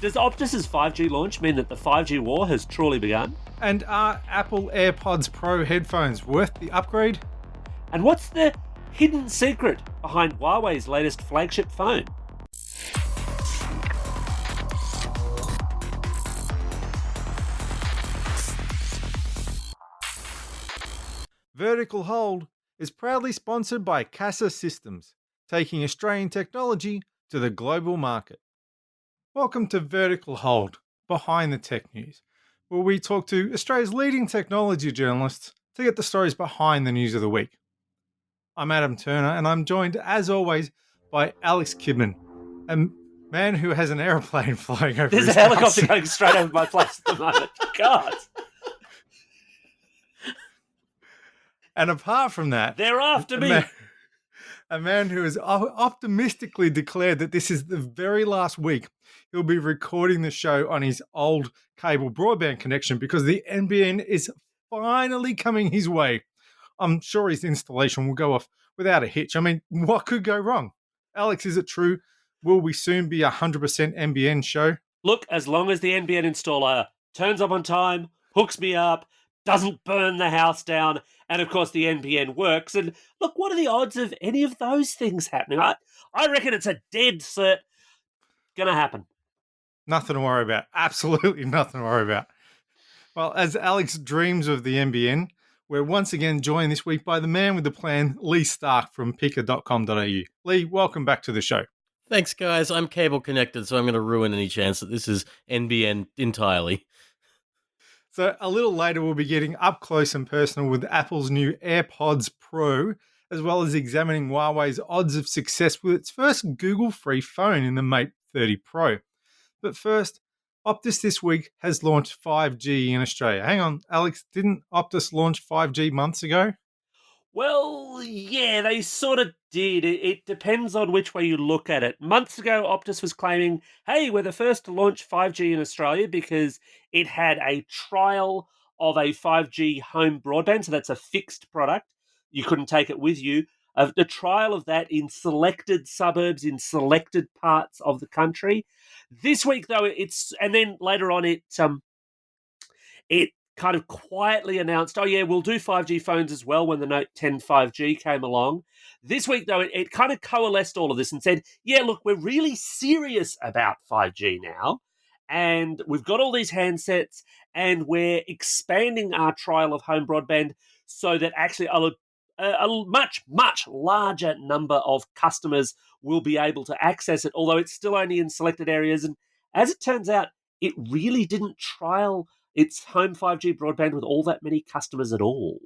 Does Optus's 5G launch mean that the 5G war has truly begun? And are Apple AirPods Pro headphones worth the upgrade? And what's the hidden secret behind Huawei's latest flagship phone? Vertical Hold is proudly sponsored by Casa Systems, taking Australian technology to the global market. Welcome to Vertical Hold, Behind the Tech News, where we talk to Australia's leading technology journalists to get the stories behind the news of the week. I'm Adam Turner, and I'm joined, as always, by Alex Kidman, a man who has an aeroplane flying over There's his a helicopter house. going straight over my place at the moment. God. And apart from that, They're after me. A man who has optimistically declared that this is the very last week he'll be recording the show on his old cable broadband connection because the NBN is finally coming his way. I'm sure his installation will go off without a hitch. I mean, what could go wrong? Alex, is it true? Will we soon be a 100% NBN show? Look, as long as the NBN installer turns up on time, hooks me up, doesn't burn the house down, and of course the NBN works. And look, what are the odds of any of those things happening? I reckon it's a dead cert gonna happen. Nothing to worry about. Absolutely nothing to worry about. Well, as Alex dreams of the NBN, we're once again joined this week by the man with the plan, Lee Stark from picker.com.au. Lee, welcome back to the show. Thanks, guys. I'm cable connected, so I'm going to ruin any chance that this is NBN entirely. So a little later, we'll be getting up close and personal with Apple's new AirPods Pro, as well as examining Huawei's odds of success with its first Google-free phone in the Mate 30 Pro. But first, Optus this week has launched 5G in Australia. Hang on, Alex, didn't Optus launch 5G months ago? Well, yeah, they sort of did. It depends on which way you look at it. Months ago, Optus was claiming, hey, we're the first to launch 5G in Australia because it had a trial of a 5G home broadband. So that's a fixed product. You couldn't take it with you. The trial of that in selected suburbs, in selected parts of the country. This week, though, and then later on, it kind of quietly announced, oh yeah, we'll do 5G phones as well when the Note 10 5G came along. This week, though, it kind of coalesced all of this and said, yeah, look, we're really serious about 5G now, and we've got all these handsets, and we're expanding our trial of home broadband so that actually a much, much larger number of customers will be able to access it, although it's still only in selected areas. And as it turns out, it really didn't trial its home 5G broadband with all that many customers at all.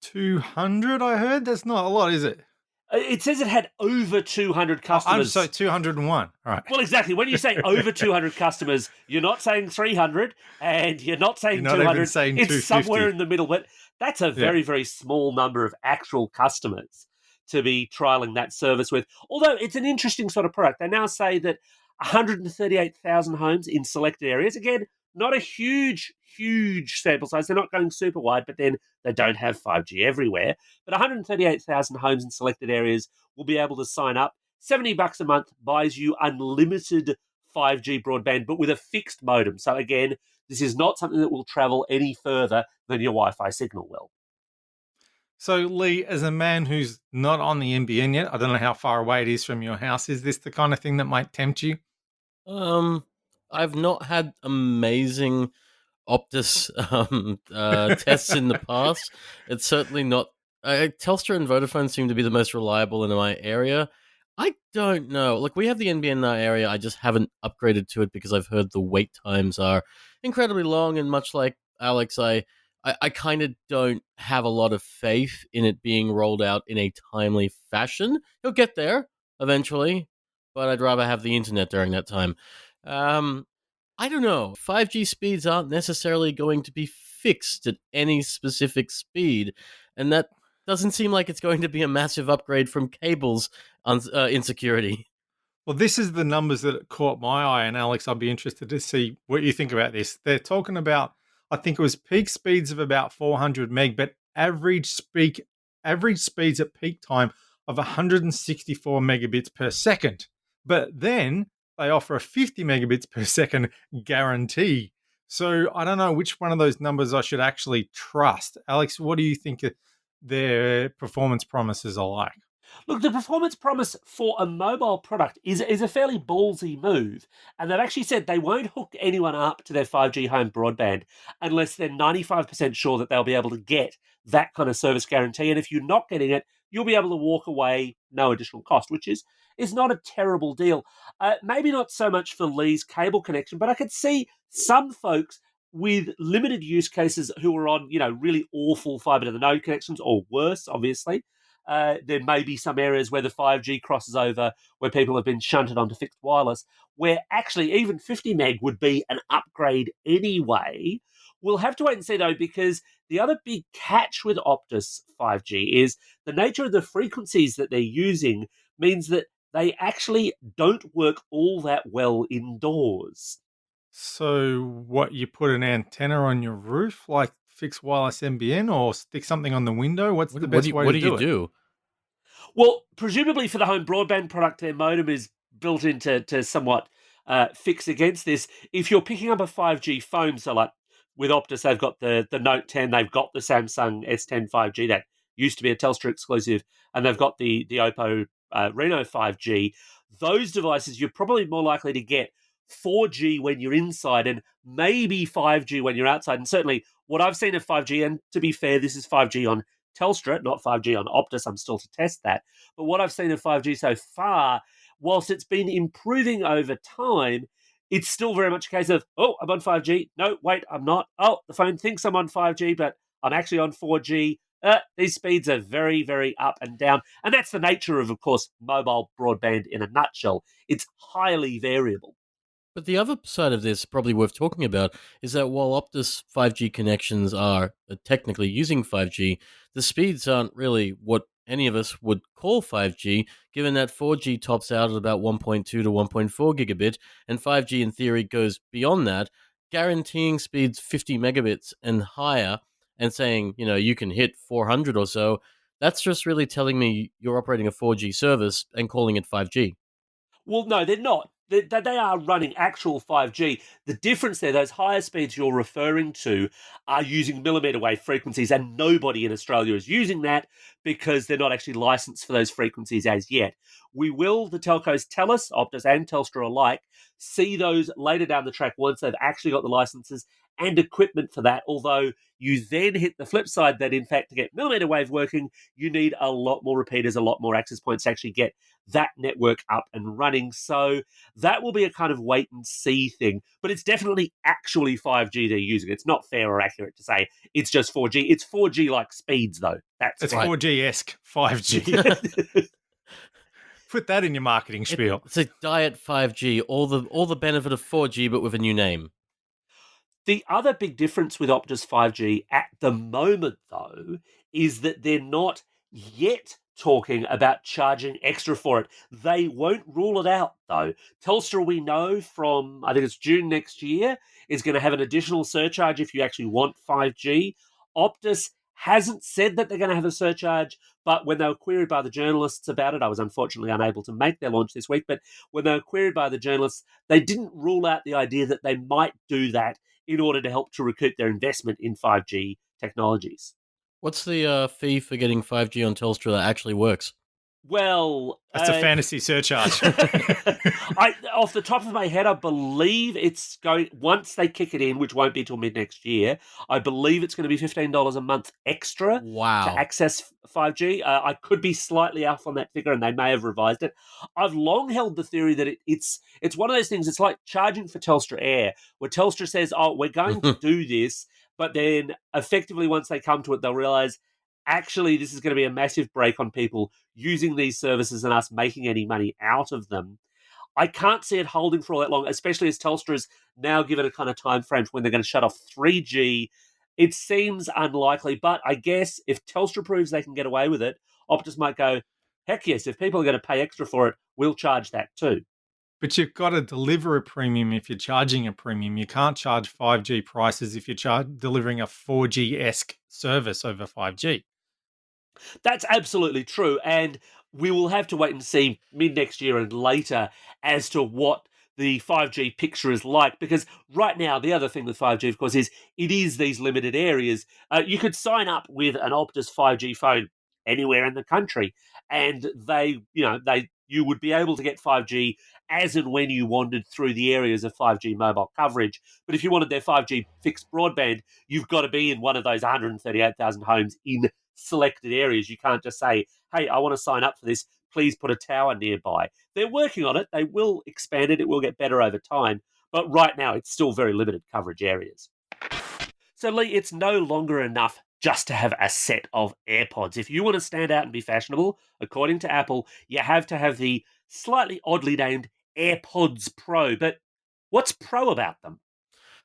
200, I heard? That's not a lot, is it? It says it had over 200 customers. I'm sorry, 201. All right. Well, exactly. When you say over 200 customers, you're not saying 300 and you're not saying You're not 200. even saying it's 250. somewhere in the middle, but that's a very, very small number of actual customers to be trialing that service with. Although it's an interesting sort of product. They now say that 138,000 homes in selected areas. Again, not a huge sample size. They're not going super wide, but then they don't have 5G everywhere. But 138,000 homes in selected areas will be able to sign up. $70 a month buys you unlimited 5G broadband, but with a fixed modem. So again, this is not something that will travel any further than your Wi-Fi signal will. So, Lee, as a man who's not on the NBN yet, I don't know how far away it is from your house. Is this the kind of thing that might tempt you? I've not had amazing Optus tests in the past. It's certainly not. Telstra and Vodafone seem to be the most reliable in my area. I don't know. Like, we have the NBN in our area. I just haven't upgraded to it because I've heard the wait times are incredibly long. And much like Alex, I kind of don't have a lot of faith in it being rolled out in a timely fashion. It'll get there eventually, but I'd rather have the internet during that time. I don't know. 5G speeds aren't necessarily going to be fixed at any specific speed, and that doesn't seem like it's going to be a massive upgrade from cables insecurity. Well, this is the numbers that caught my eye, and Alex, I'd be interested to see what you think about this. They're talking about, I think it was peak speeds of about 400 meg, but average speeds at peak time of 164 megabits per second. But then they offer a 50 megabits per second guarantee. So I don't know which one of those numbers I should actually trust. Alex, what do you think their performance promises are like? Look, the performance promise for a mobile product is a fairly ballsy move. And they've actually said they won't hook anyone up to their 5G home broadband unless they're 95% sure that they'll be able to get that kind of service guarantee. And if you're not getting it, you'll be able to walk away no additional cost, which is not a terrible deal. Maybe not so much for Lee's cable connection, but I could see some folks with limited use cases who are on, really awful fiber to the node connections or worse, obviously. There may be some areas where the 5G crosses over, where people have been shunted onto fixed wireless, where actually even 50 meg would be an upgrade anyway. We'll have to wait and see though, because the other big catch with Optus 5G is the nature of the frequencies that they're using means that they actually don't work all that well indoors. So, what, you put an antenna on your roof like fixed wireless NBN, or stick something on the window? What's the best way What to do you do it? do? Well, presumably for the home broadband product, their modem is built into to somewhat fix against this. If you're picking up a 5G phone, so like with Optus, they've got the Note 10, they've got the Samsung S10 5G that used to be a Telstra exclusive, and they've got the Oppo Reno 5G. Those devices, you're probably more likely to get 4G when you're inside and maybe 5G when you're outside. And certainly what I've seen of 5G, and to be fair, this is 5G on Telstra, not 5G on Optus. I'm still to test that. But what I've seen of 5G so far, whilst it's been improving over time, it's still very much a case of, oh, I'm on 5G. No, wait, I'm not. Oh, the phone thinks I'm on 5G, but I'm actually on 4G. These speeds are very, very up and down. And that's the nature of course, mobile broadband in a nutshell. It's highly variable. But the other side of this, probably worth talking about, is that while Optus 5G connections are technically using 5G, the speeds aren't really what any of us would call 5G, given that 4G tops out at about 1.2 to 1.4 gigabit, and 5G in theory goes beyond that, guaranteeing speeds 50 megabits and higher, and saying, you can hit 400 or so. That's just really telling me you're operating a 4G service and calling it 5G. Well, no, they're not. They are running actual 5G. The difference there, those higher speeds you're referring to, are using millimetre wave frequencies, and nobody in Australia is using that because they're not actually licensed for those frequencies as yet. We will, the telcos tell us, Optus and Telstra alike, see those later down the track once they've actually got the licenses and equipment for that. Although you then hit the flip side that, in fact, to get millimetre wave working, you need a lot more repeaters, a lot more access points to actually get that network up and running. So that will be a kind of wait and see thing. But it's definitely actually 5G they're using. It's not fair or accurate to say it's just 4G. It's 4G like speeds, though. It's right. 4G-esque 5G. Put that in your marketing spiel. It's a diet 5G, all the benefit of 4G, but with a new name. The other big difference with Optus 5G at the moment, though, is that they're not yet talking about charging extra for it. They won't rule it out, though. Telstra, we know from, I think it's June next year, is going to have an additional surcharge if you actually want 5G. Optus hasn't said that they're going to have a surcharge, but when they were queried by the journalists about it, I was unfortunately unable to make their launch this week, but when they were queried by the journalists, they didn't rule out the idea that they might do that in order to help to recoup their investment in 5G technologies. What's the fee for getting 5G on Telstra that actually works? Well, that's a fantasy surcharge. Off the top of my head, I believe it's going, once they kick it in, which won't be till mid next year, I believe it's going to be $15 a month extra to access 5G. I could be slightly off on that figure, and they may have revised it. I've long held the theory that it's one of those things. It's like charging for Telstra Air, where Telstra says, "Oh, we're going to do this," but then effectively once they come to it, they'll realize, actually, this is going to be a massive break on people using these services and us making any money out of them. I can't see it holding for all that long, especially as Telstra has now given a kind of time frame for when they're going to shut off 3G. It seems unlikely, but I guess if Telstra proves they can get away with it, Optus might go, heck yes, if people are going to pay extra for it, we'll charge that too. But you've got to deliver a premium if you're charging a premium. You can't charge 5G prices if you're delivering a 4G-esque service over 5G. That's absolutely true. And we will have to wait and see mid next year and later as to what the 5G picture is like. Because right now, the other thing with 5G, of course, is it is these limited areas. You could sign up with an Optus 5G phone anywhere in the country, and you would be able to get 5G as and when you wandered through the areas of 5G mobile coverage. But if you wanted their 5G fixed broadband, you've got to be in one of those 138,000 homes in selected areas. You can't just say, hey, I want to sign up for this. Please put a tower nearby. They're working on it. They will expand it. It will get better over time. But right now, it's still very limited coverage areas. So, Lee, it's no longer enough just to have a set of AirPods. If you want to stand out and be fashionable, according to Apple, you have to have the slightly oddly named AirPods Pro. But what's pro about them?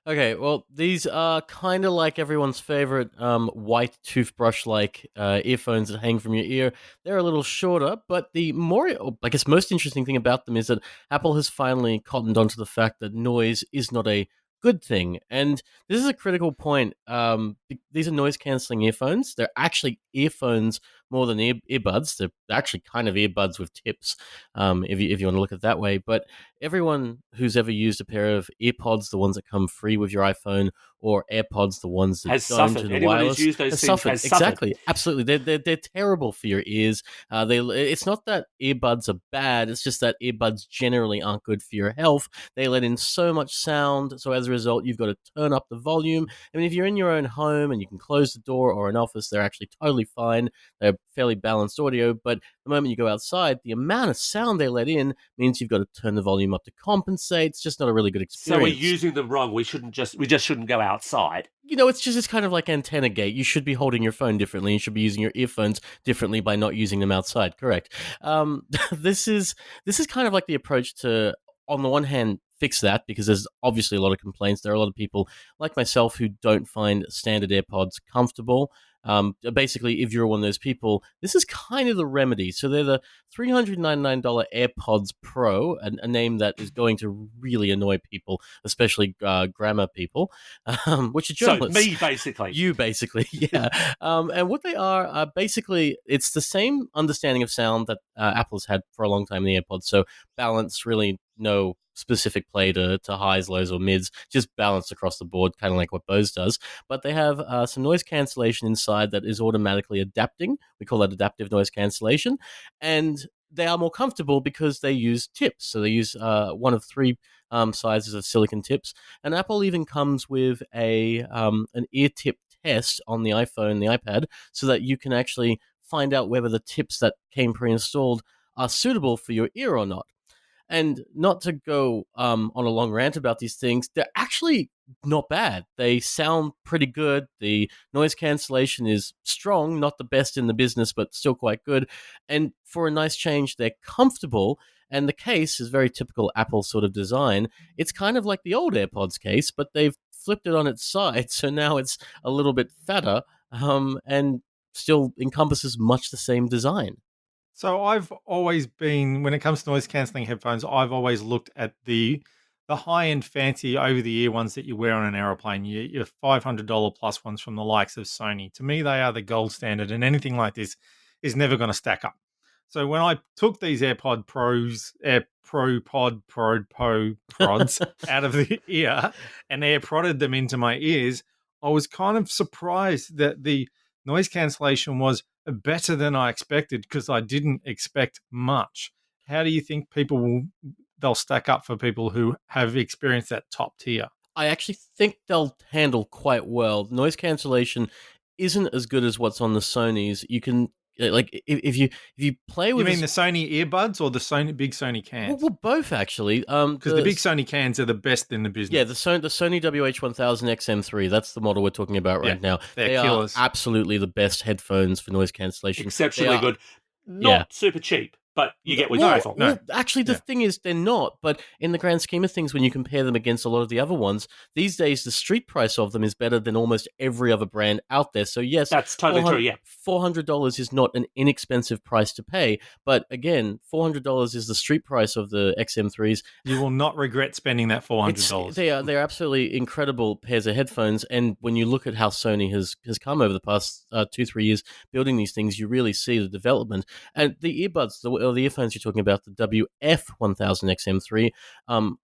Okay, well, these are kind of like everyone's favorite white toothbrush-like earphones that hang from your ear. They're a little shorter, but the more, I guess, most interesting thing about them is that Apple has finally cottoned onto the fact that noise is not a good thing. And this is a critical point. These are noise-canceling earphones. They're actually earphones more than earbuds. They're actually kind of earbuds with tips, if you want to look at it that way. But everyone who's ever used a pair of AirPods, the ones that come free with your iPhone, or AirPods, the ones that Has don't, suffered. and the Anyone wireless, who's used those has things suffered. has suffered. Exactly, absolutely. They're terrible for your ears. It's not that earbuds are bad. It's just that earbuds generally aren't good for your health. They let in so much sound, so as a result, you've got to turn up the volume. I mean, if you're in your own home and you can close the door or an office, they're actually totally fine. They're fairly balanced audio, but the moment you go outside, the amount of sound they let in means you've got to turn the volume up to compensate. It's just not a really good experience. So we're using them wrong. We just shouldn't go outside. It's kind of like antenna gate. You should be holding your phone differently. You should be using your earphones differently by not using them outside. Correct. This is kind of like the approach to, on the one hand, fix that, because there's obviously a lot of complaints. There are a lot of people like myself who don't find standard AirPods comfortable. Basically, if you're one of those people, this is kind of the remedy. So they're the $399 AirPods Pro, a name that is going to really annoy people, especially grammar people, which are journalists. So me, basically. You, basically, yeah. And what they are, basically, it's the same understanding of sound that Apple's had for a long time in the AirPods. So balance, really no specific play to highs, lows, or mids, just balanced across the board, kind of like what Bose does. But they have some noise cancellation inside that is automatically adapting. We call that adaptive noise cancellation. And they are more comfortable because they use tips. So they use one of three sizes of silicon tips. And Apple even comes with an ear tip test on the iPhone, the iPad, so that you can actually find out whether the tips that came pre-installed are suitable for your ear or not. And not to go on a long rant about these things, they're actually not bad. They sound pretty good. The noise cancellation is strong, not the best in the business, but still quite good. And for a nice change, they're comfortable. And the case is very typical Apple sort of design. It's kind of like the old AirPods case, but they've flipped it on its side. So now it's a little bit fatter and still encompasses much the same design. So I've always been, when it comes to noise cancelling headphones, I've always looked at the high-end fancy over-the-ear ones that you wear on an aeroplane, your $500 plus ones from the likes of Sony. To me, they are the gold standard, and anything like this is never going to stack up. So when I took these AirPod Pros, Prods out of the ear and air prodded them into my ears, I was kind of surprised that the noise cancellation was better than I expected, because I didn't expect much. How do you think they'll stack up for people who have experienced that top tier? I actually think they'll handle quite well. Noise cancellation isn't as good as what's on the Sonys. You can, like, if you play with. You mean the Sony earbuds or the big Sony cans? Well, both actually. Because the big Sony cans are the best in the business. Yeah, the Sony WH-1000 XM3. That's the model we're talking about right now. They're killers. Are absolutely the best headphones for noise cancellation. Exceptionally good. Not super cheap, but you get what you pay for. Well, actually, the thing is, they're not. But in the grand scheme of things, when you compare them against a lot of the other ones, these days the street price of them is better than almost every other brand out there. So yes, that's totally true. Yeah, $400 is not an inexpensive price to pay. But again, $400 is the street price of the XM3s. You will not regret spending that $400. They're absolutely incredible pairs of headphones. And when you look at how Sony has come over the past 2-3 years building these things, you really see the development. And the earbuds, the earphones you're talking about, the WF-1000XM3,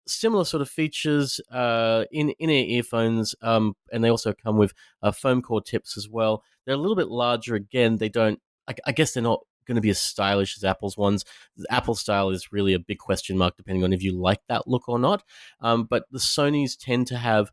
similar sort of features in-ear earphones, and they also come with foam core tips as well. They're a little bit larger. Again, they don't. I guess they're not going to be as stylish as Apple's ones. Apple style is really a big question mark, depending on if you like that look or not. But the Sonys tend to have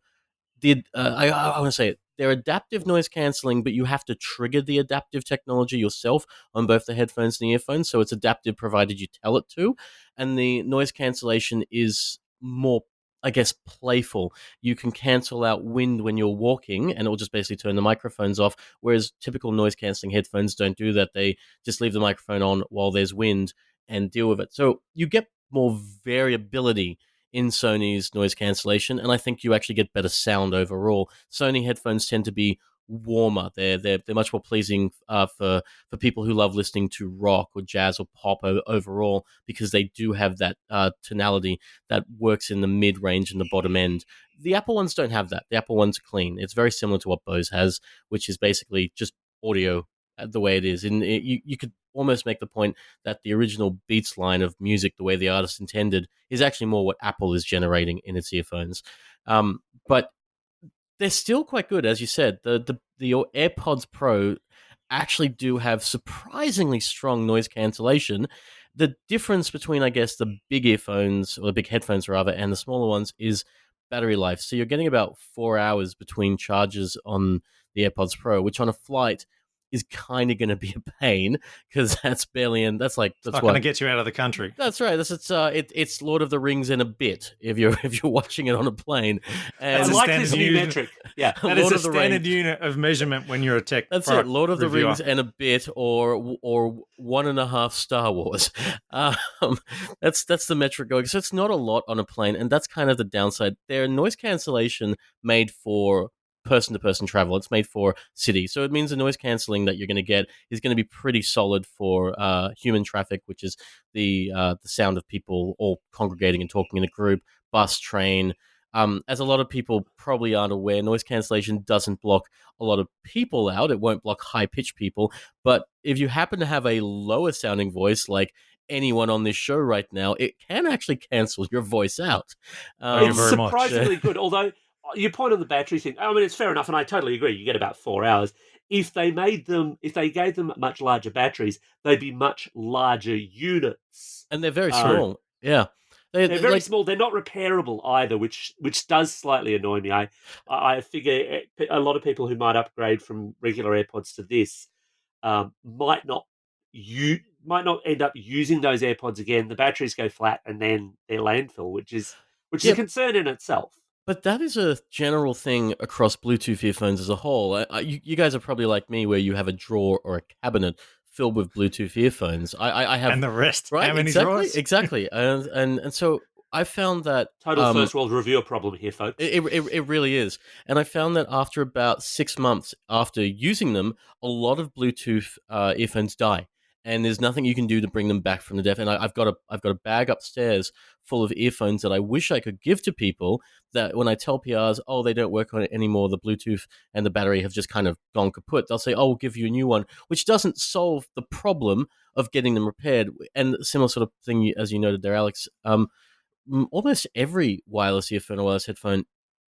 I want to say it. They're adaptive noise cancelling, but you have to trigger the adaptive technology yourself on both the headphones and the earphones. So it's adaptive provided you tell it to. And the noise cancellation is more, I guess, playful. You can cancel out wind when you're walking, and it will just basically turn the microphones off. Whereas typical noise cancelling headphones don't do that. They just leave the microphone on while there's wind and deal with it. So you get more variability in Sony's noise cancellation, and I think you actually get better sound overall. Sony headphones tend to be warmer. They're much more pleasing for people who love listening to rock or jazz or pop overall, because they do have that tonality that works in the mid range and the bottom end. The Apple ones don't have that. The Apple ones are clean. It's very similar to what Bose has, which is basically just audio the way it is. And you could almost make the point that the original Beats line of music, the way the artist intended, is actually more what Apple is generating in its earphones. But they're still quite good, as you said. The AirPods Pro actually do have surprisingly strong noise cancellation. The difference between, I guess, the big earphones, or the big headphones rather, and the smaller ones is battery life. So you're getting about 4 hours between charges on the AirPods Pro, which on a flight is kind of going to be a pain, because that's barely in. That's not going to get you out of the country. That's right. It's Lord of the Rings in a bit if you're watching it on a plane. And I like this new metric. Yeah, that is a standard unit of measurement when you're a tech. That's it. Lord of the Rings and a bit, or 1.5 Star Wars. That's the metric going. So it's not a lot on a plane, and that's kind of the downside. They're noise cancellation made for person-to-person travel. It's made for city. So it means the noise cancelling that you're going to get is going to be pretty solid for human traffic, which is the sound of people all congregating and talking in a group, bus, train. As a lot of people probably aren't aware, noise cancellation doesn't block a lot of people out. It won't block high-pitched people. But if you happen to have a lower-sounding voice, like anyone on this show right now, it can actually cancel your voice out. It's surprisingly good, although your point on the battery thing, I mean, it's fair enough, and I totally agree. You get about 4 hours. If they gave them much larger batteries, they'd be much larger units. And they're very small. Yeah. They're very small. They're not repairable either, which does slightly annoy me. I figure a lot of people who might upgrade from regular AirPods to this might not end up using those AirPods again. The batteries go flat, and then they're landfill, which is a concern in itself. But that is a general thing across Bluetooth earphones as a whole. You guys are probably like me, where you have a drawer or a cabinet filled with Bluetooth earphones. I have, and the rest, right? How many drawers? Exactly. And so I found that total first world reviewer problem here, folks. It really is. And I found that after about 6 months after using them, a lot of Bluetooth earphones die. And there's nothing you can do to bring them back from the death. And I've got a bag upstairs full of earphones that I wish I could give to people, that when I tell PRs, oh, they don't work on it anymore, the Bluetooth and the battery have just kind of gone kaput, they'll say, oh, we'll give you a new one, which doesn't solve the problem of getting them repaired. And similar sort of thing, as you noted there, Alex, almost every wireless earphone or wireless headphone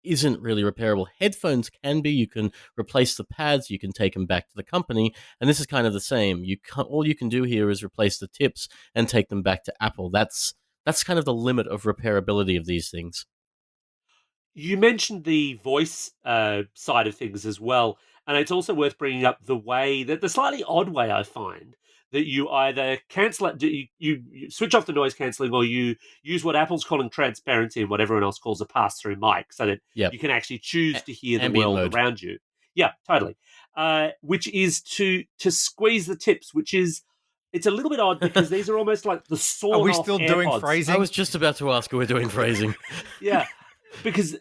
isn't really repairable. Headphones can be. You can replace the pads. You can take them back to the company, and this is kind of the same. All you can do here is replace the tips and take them back to Apple. That's kind of the limit of repairability of these things. You mentioned the voice side of things as well, and it's also worth bringing up the slightly odd way I find that you either cancel it, you switch off the noise cancelling, or you use what Apple's calling transparency and what everyone else calls a pass-through mic, so that you can actually choose to hear the world around you. Yeah, totally. Which is to squeeze the tips, which is, it's a little bit odd because these are almost like the sawn-off Are we still AirPods. doing phrasing? I was just about to ask if we're doing phrasing. Yeah, because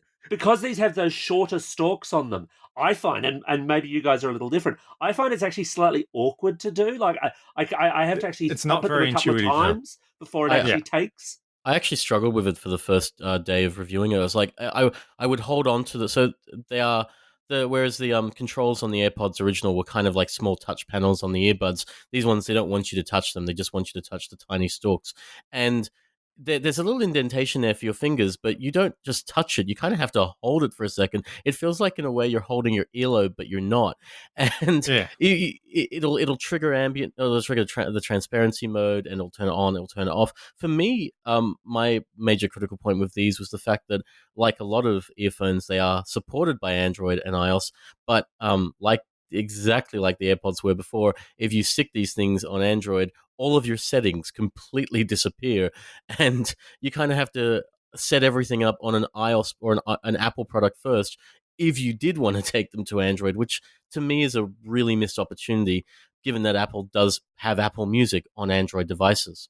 these have those shorter stalks on them, I find, and maybe you guys are a little different, I find it's actually slightly awkward to do. Like I have to actually it's not very a couple intuitive of times before it actually takes. I actually struggled with it for the first day of reviewing it. I was like, I would hold on to so they are Whereas the controls on the AirPods original were kind of like small touch panels on the earbuds. These ones, they don't want you to touch them; they just want you to touch the tiny stalks. And there's a little indentation there for your fingers, but you don't just touch it. You kind of have to hold it for a second. It feels like, in a way, you're holding your earlobe, but you're not. And Yeah. it'll trigger ambient, it'll trigger the transparency mode, and it'll turn it on, it'll turn it off. For me, my major critical point with these was the fact that, like a lot of earphones, they are supported by Android and iOS, but exactly like the AirPods were before, if you stick these things on Android, all of your settings completely disappear, and you kind of have to set everything up on an iOS or an Apple product first if you did want to take them to Android, which to me is a really missed opportunity, given that Apple does have Apple Music on Android devices.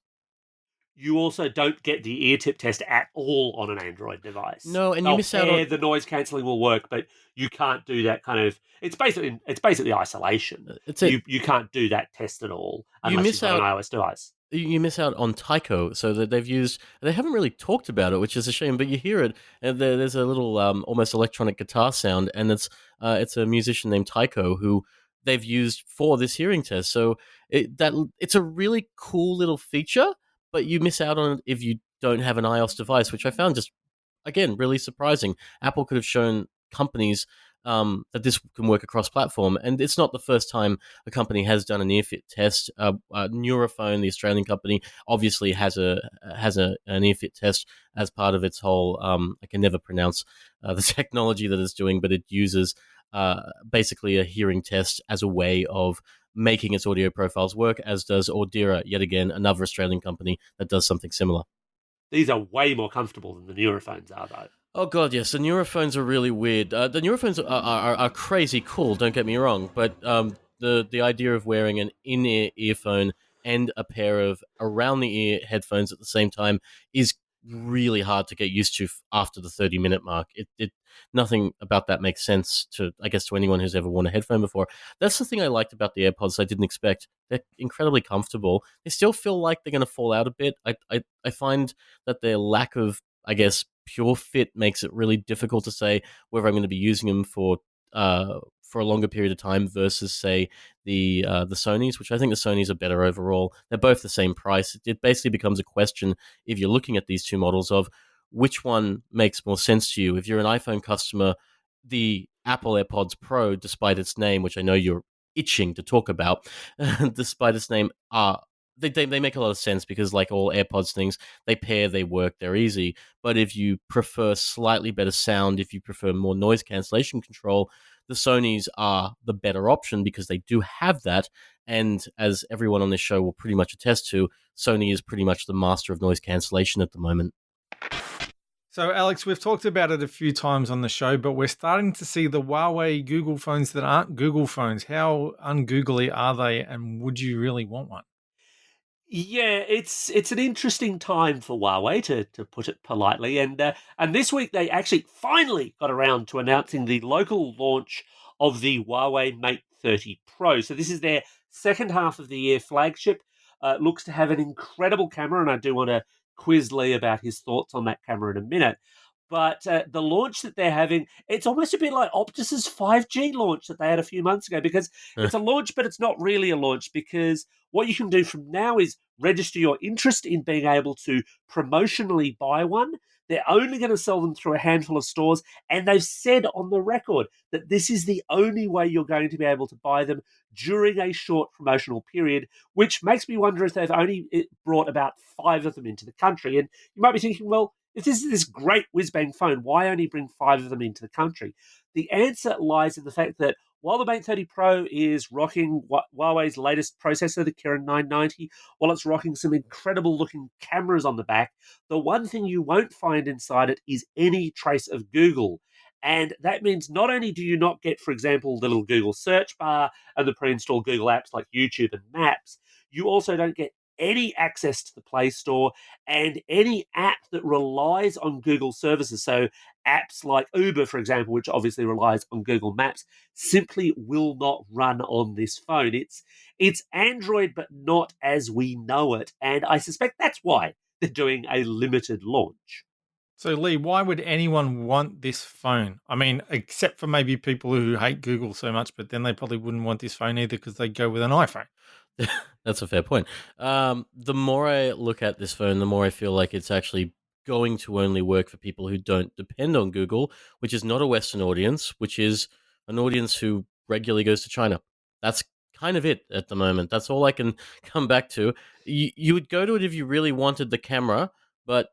You also don't get the ear tip test at all on an Android device. No, and you They'll miss out on pair, the noise cancelling will work, but you can't do that kind of. It's basically isolation. it's it. You can't do that test at all You unless you've miss got an out iOS device. you miss out on Tycho, so that they haven't really talked about it, which is a shame, but you hear it, and there's a little almost electronic guitar sound, and it's a musician named Tycho who they've used for this hearing test. So it's a really cool little feature, but you miss out on it if you don't have an iOS device, which I found just, again, really surprising. Apple could have shown companies that this can work across platform, and it's not the first time a company has done an earfit test. Neurophone, the Australian company, obviously has an earfit test as part of its whole. I can never pronounce the technology that it's doing, but it uses basically a hearing test as a way of making its audio profiles work, as does Audira, yet again another Australian company that does something similar. These are way more comfortable than the neurophones are, though. Oh god, yes. The neurophones are really weird. The neurophones are crazy cool. Don't get me wrong, but the idea of wearing an in-ear earphone and a pair of around-the-ear headphones at the same time is really hard to get used to after the 30-minute mark. It nothing about that makes sense to, I guess, to anyone who's ever worn a headphone before. That's the thing I liked about the AirPods. I didn't expect. They're incredibly comfortable. They still feel like they're going to fall out a bit. I find that their lack of, I guess, pure fit makes it really difficult to say whether I'm going to be using them for a longer period of time versus, say, the Sonys, which I think the Sonys are better overall. They're both the same price. It basically becomes a question, if you're looking at these two models, of which one makes more sense to you. If you're an iPhone customer, the Apple AirPods Pro, despite its name, which I know you're itching to talk about, despite its name, are they make a lot of sense because, like all AirPods things, they pair, they work, they're easy. But if you prefer slightly better sound, if you prefer more noise cancellation control, the Sonys are the better option because they do have that. And as everyone on this show will pretty much attest to, Sony is pretty much the master of noise cancellation at the moment. So, Alex, we've talked about it a few times on the show, but we're starting to see the Huawei Google phones that aren't Google phones. How ungoogly are they, and would you really want one? Yeah, it's an interesting time for Huawei, to put it politely, and this week they actually finally got around to announcing the local launch of the Huawei Mate 30 Pro. So this is their second half of the year flagship. Looks to have an incredible camera, and I do want to quiz Lee about his thoughts on that camera in a minute. But the launch that they're having, it's almost a bit like Optus's 5G launch that they had a few months ago, because it's a launch, but it's not really a launch, because what you can do from now is register your interest in being able to promotionally buy one. They're only going to sell them through a handful of stores, and they've said on the record that this is the only way you're going to be able to buy them during a short promotional period, which makes me wonder if they've only brought about 5 of them into the country. And you might be thinking, well, if this is this great whiz-bang phone, why only bring 5 of them into the country? The answer lies in the fact that while the Mate 30 Pro is rocking Huawei's latest processor, the Kirin 990, while it's rocking some incredible-looking cameras on the back, the one thing you won't find inside it is any trace of Google. And that means not only do you not get, for example, the little Google search bar and the pre-installed Google apps like YouTube and Maps, you also don't get any access to the Play Store and any app that relies on Google services. So apps like Uber, for example, which obviously relies on Google Maps, simply will not run on this phone. It's Android, but not as we know it. And I suspect that's why they're doing a limited launch. So, Lee, why would anyone want this phone? I mean, except for maybe people who hate Google so much, but then they probably wouldn't want this phone either because they go with an iPhone. That's a fair point. The more I look at this phone, the more I feel like it's actually going to only work for people who don't depend on Google, which is not a Western audience, which is an audience who regularly goes to China. That's kind of it at the moment. That's all I can come back to. You would go to it if you really wanted the camera, but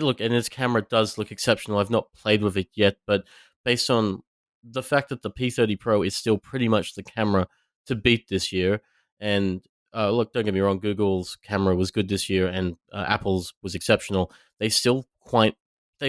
look, and its camera does look exceptional. I've not played with it yet, but based on the fact that the P30 Pro is still pretty much the camera to beat this year, and look, don't get me wrong, Google's camera was good this year, and Apple's was exceptional. They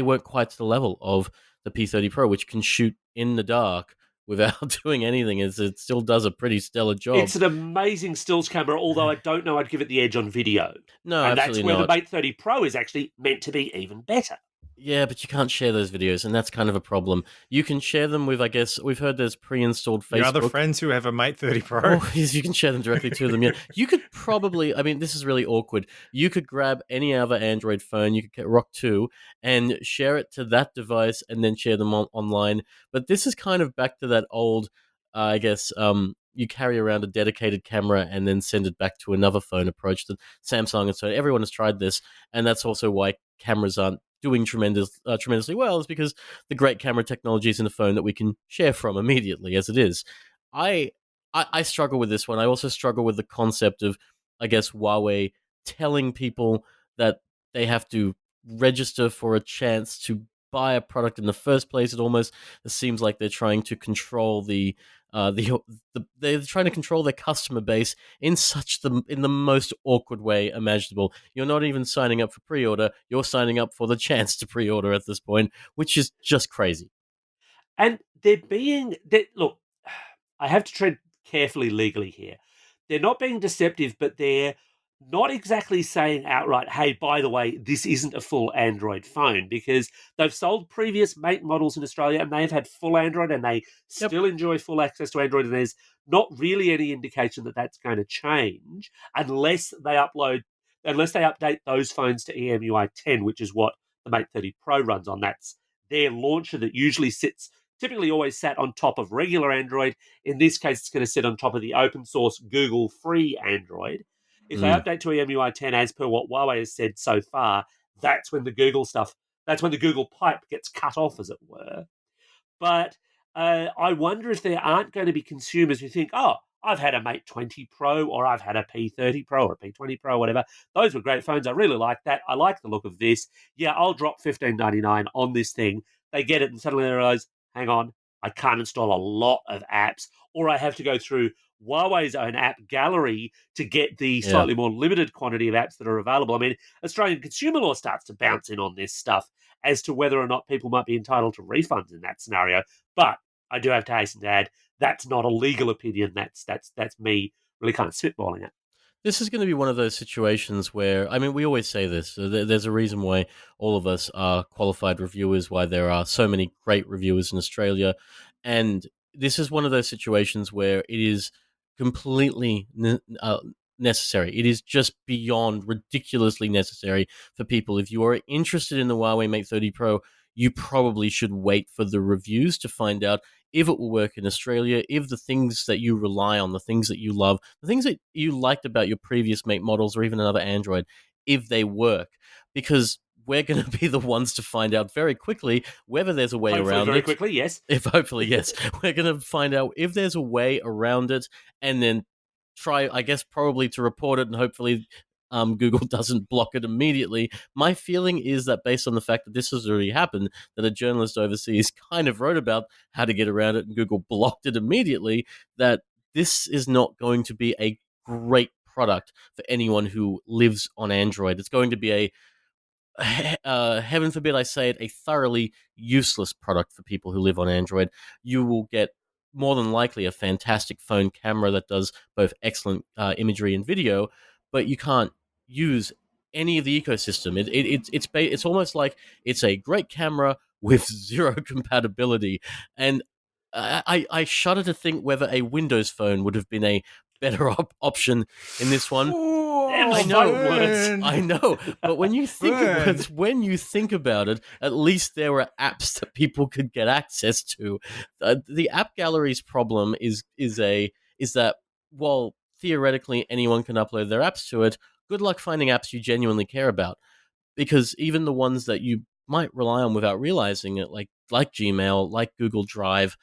weren't quite to the level of the P30 Pro, which can shoot in the dark without doing anything. It still does a pretty stellar job. It's an amazing stills camera, although I don't know I'd give it the edge on video. No, and that's absolutely where not. the Mate 30 Pro is actually meant to be even better. Yeah, but you can't share those videos, and that's kind of a problem. You can share them with, I guess, we've heard there's pre-installed Facebook. Your other friends who have a Mate 30 Pro. Oh, yes, you can share them directly to them, yeah. You could probably, I mean, this is really awkward. You could grab any other Android phone, you could get Rock 2, and share it to that device, and then share them online. But this is kind of back to that old, I guess, you carry around a dedicated camera and then send it back to another phone approach that Samsung and so everyone has tried this, and that's also why cameras aren't doing tremendously well, is because the great camera technology is in a phone that we can share from immediately as it is. I I struggle with this one. I also struggle with the concept of, I guess, Huawei telling people that they have to register for a chance to buy a product in the first place. It seems like they're trying to control they're trying to control their customer base in the most awkward way imaginable. You're not even signing up for pre-order; you're signing up for the chance to pre-order at this point, which is just crazy. And look, I have to tread carefully legally here. They're not being deceptive, but they're not exactly saying outright, hey, by the way, this isn't a full Android phone, because they've sold previous Mate models in Australia and they've had full Android and they Yep. still enjoy full access to Android. And there's not really any indication that that's going to change unless they update those phones to EMUI 10, which is what the Mate 30 Pro runs on. That's their launcher that typically always sat on top of regular Android. In this case, it's going to sit on top of the open source Google free Android. If they Mm. update to EMUI 10, as per what Huawei has said so far, that's when the Google pipe gets cut off, as it were. But I wonder if there aren't going to be consumers who think, oh, I've had a Mate 20 Pro, or I've had a P30 Pro or a P20 Pro, whatever. Those were great phones. I really like that. I like the look of this. Yeah, I'll drop $15.99 on this thing. They get it and suddenly they realize, hang on, I can't install a lot of apps, or I have to go through Huawei's own app gallery to get the Yeah. slightly more limited quantity of apps that are available. I mean, Australian consumer law starts to bounce in on this stuff as to whether or not people might be entitled to refunds in that scenario. But I do have to hasten to add, that's not a legal opinion. That's me really kind of spitballing it. This is going to be one of those situations where, I mean, we always say this. There's a reason why all of us are qualified reviewers, why there are so many great reviewers in Australia. And this is one of those situations where it is completely necessary. It is just beyond ridiculously necessary for people. If you are interested in the Huawei Mate 30 Pro, you probably should wait for the reviews to find out if it will work in Australia, if the things that you rely on, the things that you love, the things that you liked about your previous Mate models or even another Android, if they work. Because we're going to be the ones to find out very quickly whether there's a way Hopefully around very it. quickly, yes. If hopefully, yes, we're going to find out if there's a way around it, and then try, I guess, probably to report it, and hopefully Google doesn't block it immediately. My feeling is that based on the fact that this has already happened, that a journalist overseas kind of wrote about how to get around it and Google blocked it immediately, that this is not going to be a great product for anyone who lives on Android. It's going to be heaven forbid I say it, a thoroughly useless product for people who live on Android. You will get more than likely a fantastic phone camera that does both excellent imagery and video, but you can't use any of the ecosystem. It's almost like it's a great camera with zero compatibility, and I shudder to think whether a Windows phone would have been a better option in this one. I know words. I know, but when you think about it, at least there were apps that people could get access to. The app gallery's problem is that while theoretically anyone can upload their apps to it, good luck finding apps you genuinely care about, because even the ones that you might rely on without realizing it, like Gmail, like Google Drive,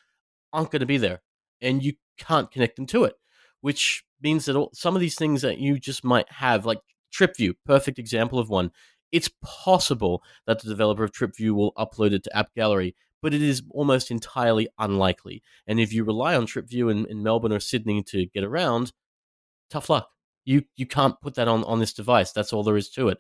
aren't going to be there, and you can't connect them to it, which means that some of these things that you just might have, like TripView, perfect example of one. It's possible that the developer of TripView will upload it to App Gallery, but it is almost entirely unlikely. And if you rely on TripView in Melbourne or Sydney to get around, tough luck. You can't put that on this device. That's all there is to it.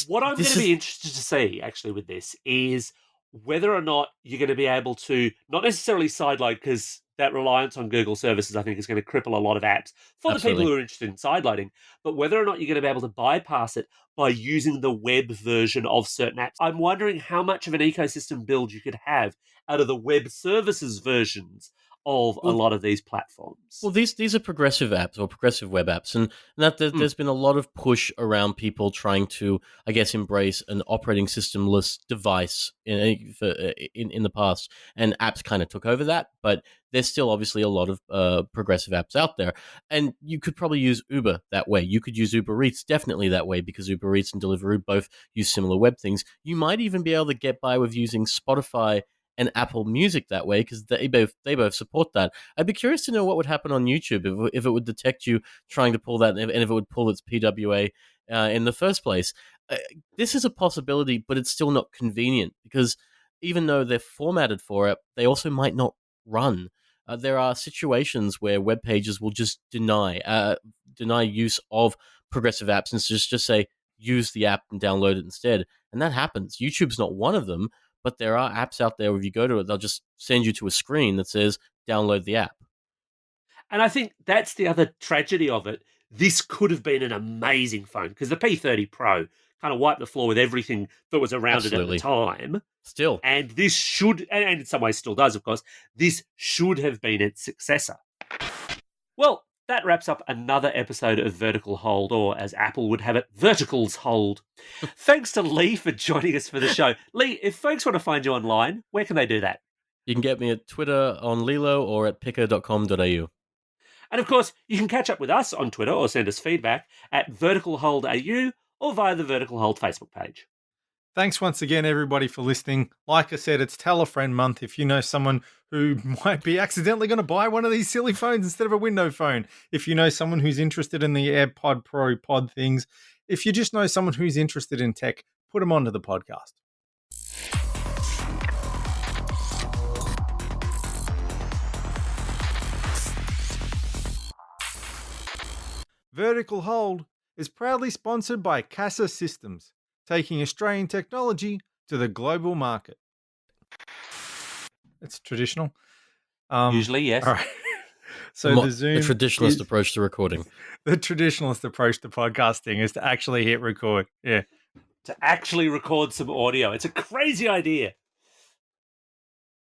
What I'm going to be interested to see, actually, with this is whether or not you're going to be able to, not necessarily sideload, because that reliance on Google services, I think, is going to cripple a lot of apps for the people who are interested in sideloading, but whether or not you're going to be able to bypass it by using the web version of certain apps. I'm wondering how much of an ecosystem build you could have out of the web services versions of a lot of these platforms. Well, these are progressive apps or progressive web apps, and that there's been a lot of push around people trying to, I guess, embrace an operating system-less device in the past, and apps kind of took over that. But there's still obviously a lot of progressive apps out there, and you could probably use Uber that way. You could use Uber Eats definitely that way, because Uber Eats and Deliveroo both use similar web things. You might even be able to get by with using Spotify and Apple Music that way, because they both support that. I'd be curious to know what would happen on YouTube if it would detect you trying to pull that, and if it would pull its PWA in the first place. This is a possibility, but it's still not convenient, because even though they're formatted for it, they also might not run. There are situations where web pages will just deny use of progressive apps and just say use the app and download it instead, and that happens. YouTube's not one of them. But there are apps out there where if you go to it, they'll just send you to a screen that says, download the app. And I think that's the other tragedy of it. This could have been an amazing phone, because the P30 Pro kind of wiped the floor with everything that was around it at the time. Still. And this should, and in some ways still does, of course, this should have been its successor. Well, that wraps up another episode of Vertical Hold, or as Apple would have it, Verticals Hold. Thanks to Lee for joining us for the show. Lee, if folks want to find you online, where can they do that? You can get me at Twitter on Lilo or at picker.com.au. And of course, you can catch up with us on Twitter or send us feedback at VerticalHoldAU or via the Vertical Hold Facebook page. Thanks once again, everybody, for listening. Like I said, it's Tell a Friend month. If you know someone who might be accidentally going to buy one of these silly phones instead of a window phone, if you know someone who's interested in the AirPod Pro pod things, if you just know someone who's interested in tech, put them onto the podcast. Vertical Hold is proudly sponsored by Casa Systems, taking Australian technology to the global market. It's traditional. Usually, yes. All right. So the Zoom, the traditionalist approach to recording. The traditionalist approach to podcasting is to actually hit record. Yeah. To actually record some audio. It's a crazy idea.